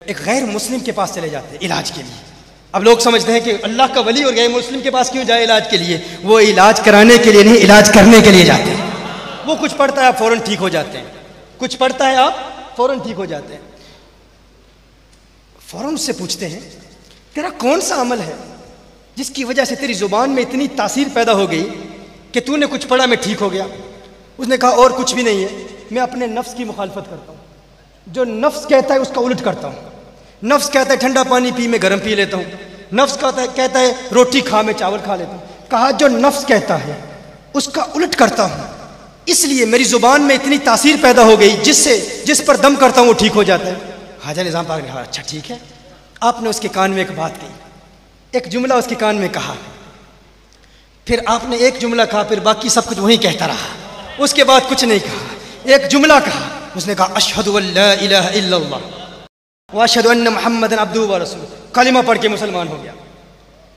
ایک غیر مسلم کے پاس چلے جاتے ہیں علاج کے لیے. اب لوگ سمجھتے ہیں کہ اللہ کا ولی اور غیر مسلم کے پاس کیوں جائے علاج کے لیے؟ وہ علاج کرانے کے لیے نہیں، علاج کرنے کے لیے جاتے ہیں. وہ کچھ پڑھتا ہے آپ فوراً ٹھیک ہو جاتے ہیں، کچھ پڑھتا ہے آپ فوراً ٹھیک ہو جاتے ہیں. فوراً اس سے پوچھتے ہیں تیرا کون سا عمل ہے جس کی وجہ سے تیری زبان میں اتنی تاثیر پیدا ہو گئی کہ تو نے کچھ پڑھا میں ٹھیک ہو گیا؟ اس نے کہا اور کچھ بھی نہیں ہے، میں اپنے نفس کی مخالفت کرتا ہوں. جو نفس کہتا ہے اس کا الٹ کرتا ہوں. نفس کہتا ہے ٹھنڈا پانی پی میں گرم پی لیتا ہوں. نفس کہتا ہے روٹی کھا میں چاول کھا لیتا ہوں. کہا جو نفس کہتا ہے اس کا الٹ کرتا ہوں، اس لیے میری زبان میں اتنی تاثیر پیدا ہو گئی جس پر دم کرتا ہوں وہ ٹھیک ہو جاتا ہے. خواجہ نظام پاک نے کہا اچھا ٹھیک ہے. آپ نے اس کے کان میں ایک بات کہی، ایک جملہ اس کے کان میں کہا، پھر آپ نے ایک جملہ کہا، پھر باقی سب کچھ وہی کہتا رہا. اس کے بعد کچھ نہیں کہا، ایک جملہ کہا. اس نے کہا اشہد ان لا الہ الا اللہ واشہد ان محمد عبدہ ورسولہ. کلمہ پڑھ کے مسلمان ہو گیا.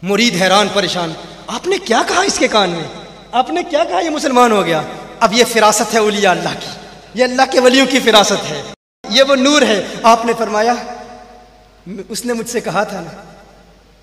مرید حیران پریشان، آپ نے کیا کہا اس کے کان میں؟ آپ نے کیا کہا؟ یہ مسلمان ہو گیا. اب یہ فراست ہے اولیاء اللہ کی، یہ اللہ کے ولیوں کی فراست ہے، یہ وہ نور ہے. آپ نے فرمایا اس نے مجھ سے کہا تھا نا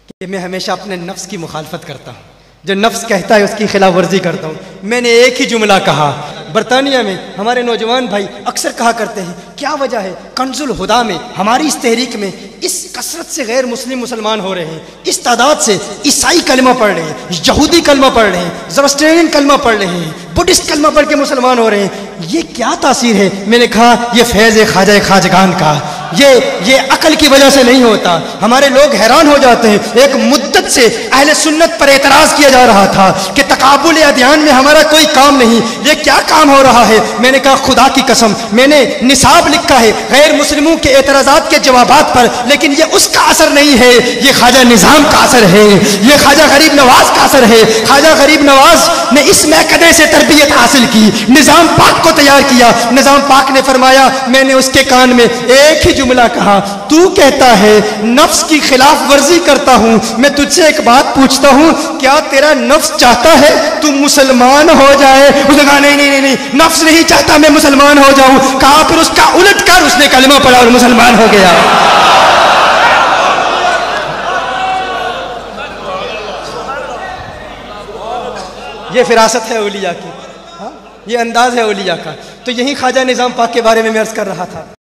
کہ میں ہمیشہ اپنے نفس کی مخالفت کرتا ہوں، جو نفس کہتا ہے اس کی خلاف ورزی کرتا ہوں. میں نے ایک ہی جملہ کہا. برطانیہ میں ہمارے نوجوان بھائی اکثر کہا کرتے ہیں کیا وجہ ہے کنز الہدیٰ میں ہماری اس تحریک میں اس کثرت سے غیر مسلم مسلمان ہو رہے ہیں، اس تعداد سے عیسائی کلمہ پڑھ رہے ہیں، یہودی کلمہ پڑھ رہے ہیں، زرسٹرین کلمہ پڑھ رہے ہیں، بدھسٹ کلمہ پڑھ کے مسلمان ہو رہے ہیں، یہ کیا تاثیر ہے؟ میں نے کہا یہ فیض خواجہ خواجگان کا، یہ عقل کی وجہ سے نہیں ہوتا. ہمارے لوگ حیران ہو جاتے ہیں. ایک مدت سے اہل سنت پر اعتراض کیا جا رہا تھا کہ تقابل ادیان میں ہمارا کوئی کام نہیں، یہ کیا کام ہو رہا ہے؟ میں نے کہا خدا کی قسم میں نے نصاب لکھا ہے غیر مسلموں کے اعتراضات کے جوابات پر، لیکن یہ اس کا اثر نہیں ہے، یہ خواجہ نظام کا اثر ہے، یہ خواجہ غریب نواز کا اثر ہے. خواجہ غریب نواز نے اس محکدے سے تربیت حاصل کی، نظام پاک کو تیار کیا. نظام پاک نے فرمایا میں نے اس کے کان میں ایک ہی جملہ کہا، تو کہتا ہے نفس کی خلاف ورزی کرتا ہوں، میں تجھ سے ایک بات پوچھتا ہوں کیا تیرا نفس چاہتا ہے تو مسلمان ہو جائے؟ اس نے کہا نہیں نفس نہیں چاہتا میں مسلمان ہو جاؤں. کہا پھر اس کا الٹ کر. اس نے کلمہ پڑھا اور مسلمان ہو گیا. یہ فراست ہے اولیاء کی، یہ انداز ہے اولیاء کا. تو یہی خواجہ نظام پاک کے بارے میں عرض کر رہا تھا.